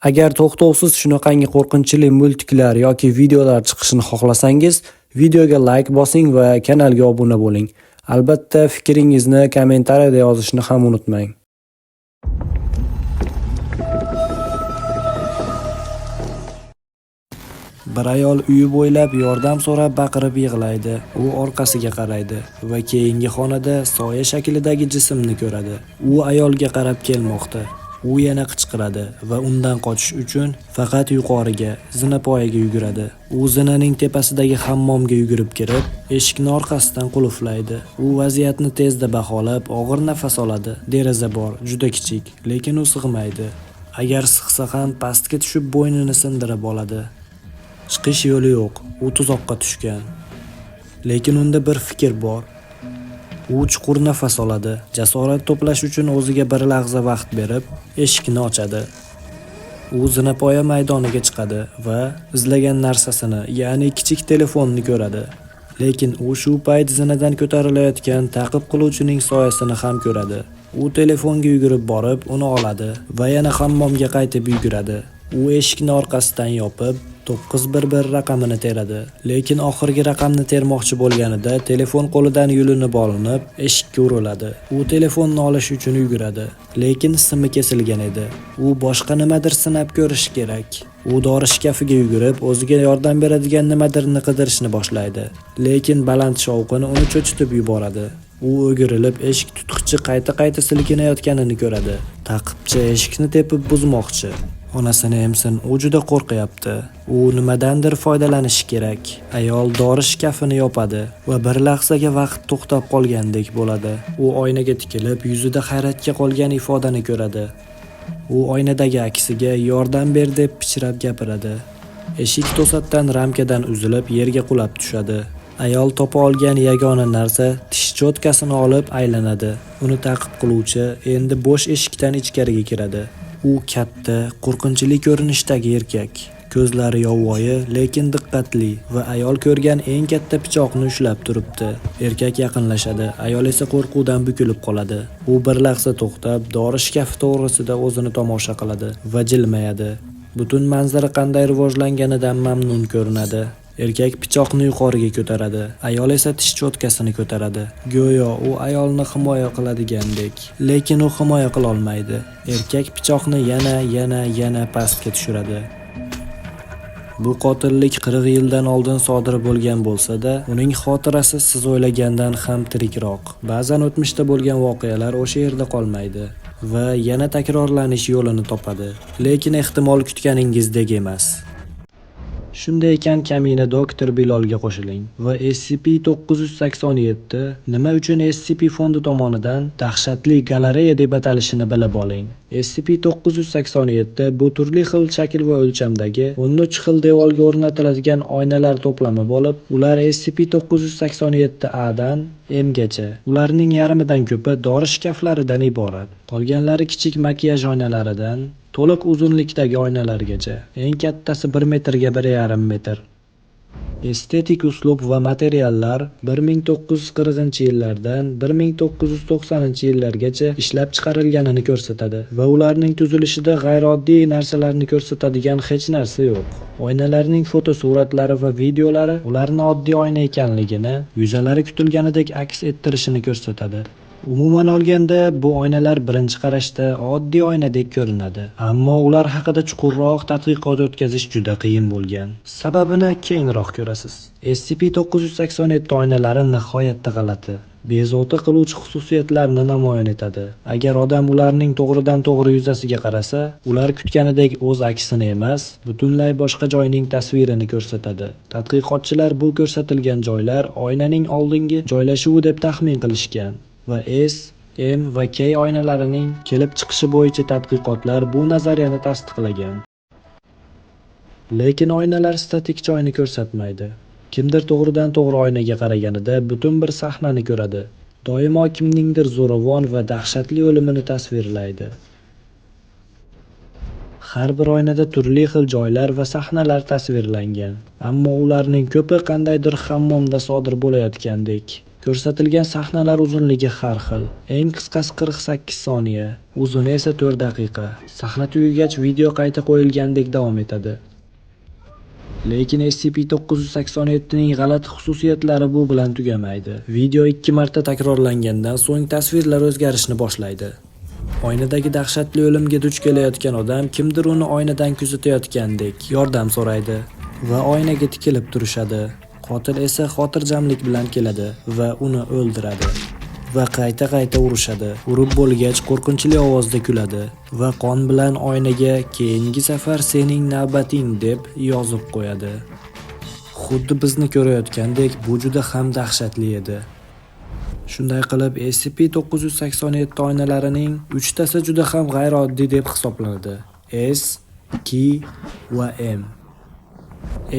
Agar to'xtovsiz shunaqangi qo'rqinchli multiklar yoki videolar chiqishini xohlasangiz, videoga like bosing va kanalga obuna bo'ling. Albatta, fikringizni kommentariyada yozishni ham unutmang. Bir ayol uyi bo'ylab yordam so'rab baqirib yig'laydi. U orqasiga qaraydi va keyingi xonada soya shaklidagi jismni ko'radi. U ayolga qarab kelmoqda. U yana qichqiradi va undan qochish uchun faqat yuqoriga, zinapoyaga yuguradi. U zinaning tepasidagi hammomga yugurib kirib, eshikni orqasidan qulflaydi. U vaziyatni tezda baholab, og'ir nafas oladi. Deraza bor, juda kichik, lekin u sig'maydi. Agar sig'sa ham pastga tushib bo'ynini sindirib oladi. Chiqish yo'li yo'q, u tuzoqqa tushgan. Lekin unda bir fikr bor. U chuqur nafas oladi, jasorat to'plash uchun o'ziga bir lahza vaqt berib, eshikni ochadi. U zinapoya maydoniga chiqadi va izlagan narsasini, ya'ni kichik telefonni ko'radi. Lekin u shu payt zinadan ko'tarilayotgan ta'qib qiluvchining soyasini ham ko'radi. U telefonga yugurib borib, uni oladi va yana hammomga qaytib yuguradi. U eshikni orqasidan yopib, 911 raqamini teradi. Lekin oxirgi raqamni termoqchi bo'lganida telefon qo'lidan yulinib olinib, eshikka uriladi. U telefonni olish uchun yuguradi, lekin simi kesilgan edi. U boshqa nimadir sinab ko'rish kerak. U dori shkafiga yugurib, o'ziga yordam beradigan nimadirni qidirishni boshlaydi. Lekin baland shovqin uni cho'chitib yuboradi. U o'girilib, eshik tutqichi qayta silkinayotganini ko'radi. Taqibchi eshikni tepib buzmoqchi. Onasini emsin, u juda qo'rqyapti. U nimadandir foydalanishi kerak. Ayol dori shkafini yopadi va bir lahzaga vaqt to'xtab qolgandek bo'ladi. U oynaga tikilib, yuzida hayratga qolgan ifodani ko'radi. U oynadagi aksiga yordam ber deb pichirab gapiradi. Eshik to'satdan ramkadan uzilib, yerga qulab tushadi. Ayol topa olgan yagona narsa tish cho'tkasini olib aylanadi. Uni ta'qib qiluvchi endi bo'sh eshikdan ichkariga kiradi. U katta, qo'rqinchli ko'rinishdagi erkak. Ko'zlari yovvoyi, lekin diqqatli va ayol ko'rgan eng katta pichoqni ushlab turibdi. Erkak yaqinlashadi, ayol esa qo'rquvdan bukilib qoladi. U bir lahza to'xtab, dori shkafi to'g'risida o'zini tomosha qiladi va jilmayadi. Butun manzara qanday rivojlanganidan mamnun ko'rinadi. Erkak pichoqni yuqoriga ko'taradi, ayol esa tish cho'tkasini ko'taradi. Go'yo u ayolni himoya qiladigandek, lekin u himoya qila olmaydi. Erkak pichoqni yana pastga tushiradi. Bu qotillik 40 yildan oldin sodir bo'lgan bo'lsa-da, uning xotirasi siz o'ylagandan ham tirikroq. Ba'zan o'tmishda bo'lgan voqealar o'sha yerda qolmaydi va yana takrorlanish yo'lini topadi. Lekin ehtimol kutganingizdek emas. Shunday ekan, kamina doktor Bilolga qo'shiling va SCP-987 nima uchun SCP fondi tomonidan dahshatli galereya deb atalishini bilib oling. SCP-987 bu turli xil shakl va o'lchamdagi 13 xil devorga o'rnatiladigan oynalar to'plami bo'lib, ular SCP-987A dan M gacha. Ularning yarmidan ko'pi dori shkaflaridan iborat. Qolganlari kichik makiyaj oynalaridan to'liq uzunlikdagi oynalargacha. Eng kattasi 1 metrga 1,5 metr. Estetik uslub va materiallar 1940-yillardan 1990-yillargacha ishlab chiqarilganini ko'rsatadi va ularning tuzilishida g'ayrioddiy narsalarni ko'rsatadigan hech narsa yo'q. Oynalarning fotosuratlari va videolari ularni oddiy oyna ekanligini, yuzalari kutilganidek aks ettirishini ko'rsatadi. Umuman olganda, bu oynalar birinchi qarashda oddiy oynadek ko'rinadi, ammo ular haqida chuqurroq tadqiqot o'tkazish juda qiyin bo'lgan. Sababini keyinroq ko'rasiz. SCP-987 oynalari nihoyatda g'alati, bezovta qiluvchi xususiyatlarni namoyon etadi. Agar odam ularning to'g'ridan-to'g'ri yuzasiga qarasa, ular kutganidek o'z aksini emas, butunlay boshqa joyning tasvirini ko'rsatadi. Tadqiqotchilar bu ko'rsatilgan joylar oynaning oldingi joylashuvi deb taxmin qilishgan. Va S, M va K oynalarining kelib chiqishi bo'yicha tadqiqotlar bu nazariyani tasdiqlagan. Lekin oynalar statik joyni ko'rsatmaydi. Kimdir to'g'ridan-to'g'ri oynaga qaraganida butun bir sahnani ko'radi. Doimo kimningdir zo'ravon va dahshatli o'limini tasvirlaydi. Har bir oynada turli xil joylar va sahnalar tasvirlangan, ammo ularning ko'pi qandaydir hammomda sodir bo'layotgandek Ko'rsatilgan sahnalar uzunligi har xil. Eng qisqasi 48 soniya, uzuni esa 4 daqiqa. Sahna tugagach video qayta qo'yilgandek davom etadi. Lekin SCP-987 ning g'alati xususiyatlari bu bilan tugamaydi. Video 2 marta takrorlangandan so'ng tasvirlar o'zgarishni boshlaydi. Oynadagi dahshatli o'limga duch kelayotgan odam kimdir uni oynadan kuzatayotgandek yordam so'raydi va oynaga tikilib turishadi. Qotil esa xotirjamlik bilan keladi va uni o'ldiradi. Va qayta urishadi. Urib bo'lgach qo'rqinchli ovozda kuladi va qon bilan oynaga "Keyingi safar sening navbating" deb yozib qo'yadi. Xuddi bizni ko'rayotgandek, bu juda ham dahshatli edi. Shunday qilib, SCP-987 oynalarining 3tasi juda ham g'ayrioddiy deb hisoblanadi. S, K va M.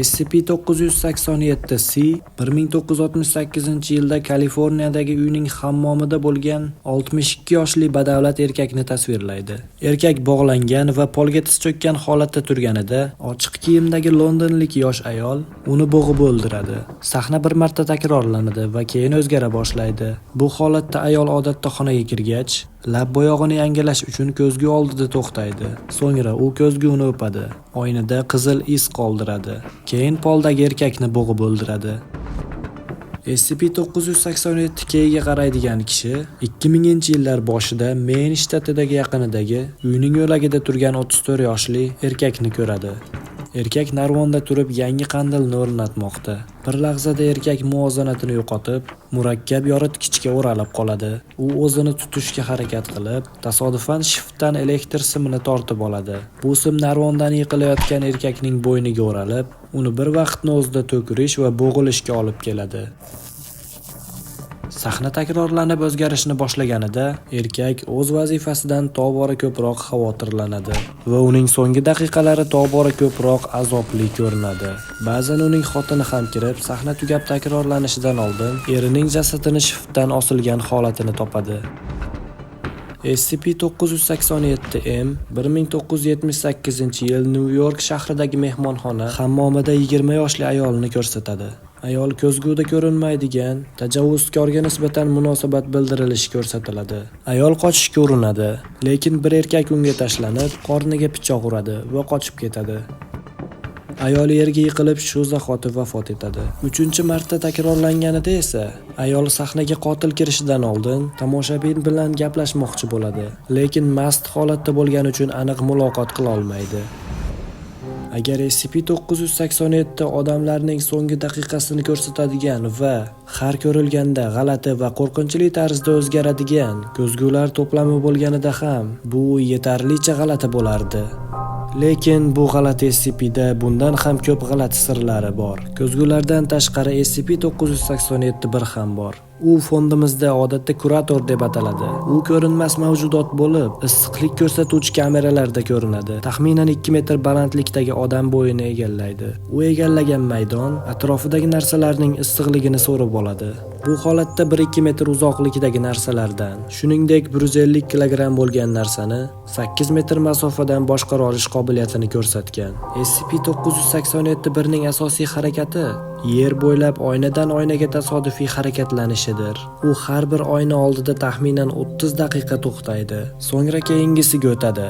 SCP-987-C 1968-yilda Kaliforniyadagi uyning hammomida bo'lgan 62 yoshli badavlat erkakni tasvirlaydi. Erkak bog'langan va polga tiz cho'kkan holatda turganida, ochiq kiyimdagi londonlik yosh ayol uni bo'g'ib o'ldiradi. Sahna bir marta takrorlanadi va keyin o'zgara boshlaydi. Bu holatda ayol odatda xonaga kirgach, lab bo'yog'ini yangilash uchun ko'zgu oldida to'xtaydi. So'ngra u ko'zguni o'padi. Oynada qizil iz qoldiradi. Keyin poldagi erkakni bo'g'ib o'ldiradi. SCP-987 ga qaraydigan kishi 2000-yillar boshida Maine shtatidagi yaqinidagi uyning yo'lagida turgan 34 yoshli erkakni ko'radi. Erkak narvonda turib yangi qandilni o'rnatmoqda. Bir lahzada erkak muvozanatini yo'qotib, murakkab yoritgichga o'ralib qoladi. U o'zini tutishga harakat qilib, tasodifan shiftdan elektr simini tortib oladi. Bu sim narvondan yiqilayotgan erkakning bo'yniga o'ralib, uni bir vaqtni o'zida to'kirish va bo'g'ilishga olib keladi. Sahna takrorlanib o'zgarishni boshlaganida, erkak o'z vazifasidan tobora ko'proq xavotirlanadi va uning so'nggi daqiqalari tobora ko'proq azobli ko'rinadi. Ba'zan uning xotini ham kirib, sahna tugab takrorlanishidan oldin erining jasadini shiftdan osilgan holatini topadi. SCP-987-M 1978-yil New York shahridagi mehmonxona hammomida 20 yoshli ayolni ko'rsatadi. Ayol ko'zguda ko'rinmaydigan, tajovuzkorga nisbatan munosabat bildirilishi ko'rsatiladi. Ayol qochishga urinadi, lekin bir erkak unga tashlanib, qorniga pichoq uradi va qochib ketadi. Ayol yerga yiqilib shu zahoti vafot etadi. 3-marta takrorlanganida esa ayol sahnaga qotil kirishidan oldin tomoshabin bilan gaplashmoqchi bo'ladi, lekin mast holatda bo'lgani uchun aniq muloqot qila olmaydi. Agar SCP-987 odamlarning so'nggi daqiqasini ko'rsatadigan va har ko'rilganda g'alati va qo'rqinchli tarzda o'zgaradigan ko'zgular to'plami bo'lganida ham bu yetarlicha g'alati bo'lardi. Lekin bu g'alati SCP-da bundan ham ko'p g'alati sirlari bor. Ko'zgulardan tashqari SCP-987-1 ham bor. U fondimizda odatda kurator deb ataladi. U ko'rinmas mavjudot bo'lib, issiqlik ko'rsatuvchi kameralarda ko'rinadi. Taxminan 2 metr balandlikdagi odam bo'yini egallaydi. U egallagan maydon atrofidagi narsalarning issiqligini so'rib oladi. Bu holatda 1-2 metr uzoqlikdagi narsalardan, shuningdek 150 kilogramm bo'lgan narsani 8 metr masofadan boshqara olish qobiliyatini ko'rsatgan. SCP-987-1 ning asosiy harakati yer bo'ylab oynadan oynaga tasodifiy harakatlanishidir. U har bir oyna oldida taxminan 30 daqiqa to'xtaydi, so'ngra keyingisiga o'tadi.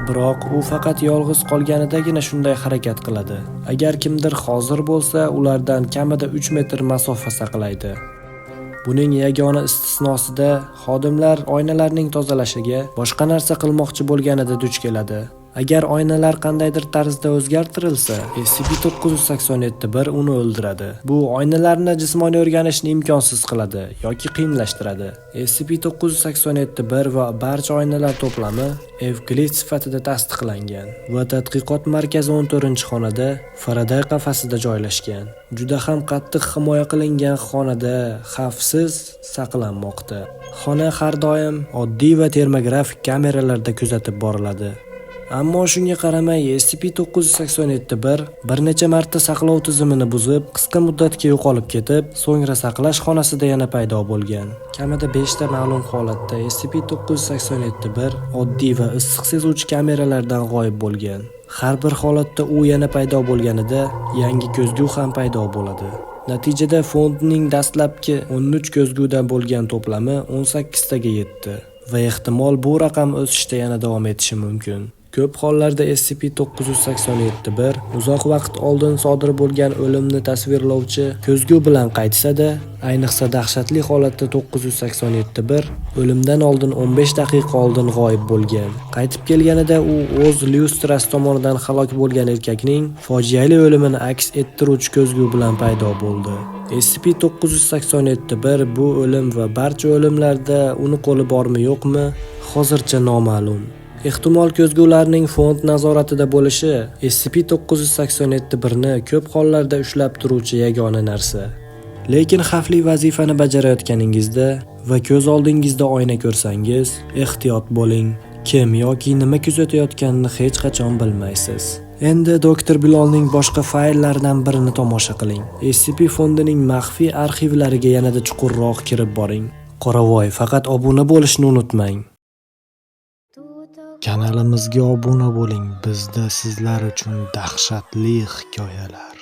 Biroq u faqat yolg'iz qolganidagina shunday harakat qiladi. Agar kimdir hozir bo'lsa, ulardan kamida 3 metr masofa saqlaydi. Buning yagona istisnosida xodimlar oynalarning tozalashiga boshqa narsa qilmoqchi bo'lganida duch keladi. Agar oynalar qandaydir tarzda o'zgartirilsa, SCP-987-1 uni o'ldiradi. Bu oynalarni jismoniy o'rganishni imkonsiz qiladi yoki qiyinlashtiradi. SCP-987-1 va barcha oynalar to'plami Evklid sifatida tasdiqlangan va tadqiqot markazi 14-xonada Faraday qafasida joylashgan. Juda ham qattiq himoya qilingan xonada xavfsiz saqlanmoqda. Xona har doim oddiy va termografik kameralarda kuzatib boriladi. Ammo shunga qaramay SCP-987-1 bir necha marta saqlov tizimini buzib, qisqa muddatga yo'qolib ketib, so'ngra saqlash xonasida yana paydo bo'lgan. Kamida 5 ta ma'lum holatda SCP-987-1 oddiy va issiq sezuvchi kameralardan g'oyib bo'lgan. Har bir holatda u yana paydo bo'lganida yangi ko'zgu ham paydo bo'ladi. Natijada fondning dastlabki 13 ko'zgudan bo'lgan to'plami 18 taga yetdi va ehtimol bu raqam o'sishda yana davom etishi mumkin. Ko'p hollarda SCP-987-1 uzoq vaqt oldin sodir bo'lgan o'limni tasvirlovchi ko'zgu bilan qaytsa-da, ayniqsa dahshatli holatda 987-1 o'limdan oldin 15 daqiqa oldin g'oyib bo'lgan. Qaytib kelganida u o'z lyustrasi tomonidan halok bo'lgan erkakning fojiali o'limini aks ettiruvchi ko'zgu bilan paydo bo'ldi. SCP-987-1 bu o'lim va barcha o'limlarda uni qo'li bormi yo'qmi, hozircha noma'lum. Ehtimol ko'zgularning fond nazoratida bo'lishi SCP-987-1 ni ko'p hollarda ushlab turuvchi yagona narsa. Lekin xavfli vazifani bajarayotganingizda va ko'z oldingizda oyna ko'rsangiz, ehtiyot bo'ling. Kim yoki nima kuzatayotganini hech qachon bilmaysiz. Endi Dr. Bilolning boshqa fayllaridan birini tomosha qiling. SCP fondining maxfiy arxivlariga yanada chuqurroq kirib boring. Qoravoy, faqat obuna bo'lishni unutmang. Kanalimizga obuna bo'ling. Bizda sizlar uchun dahshatli hikoyalar.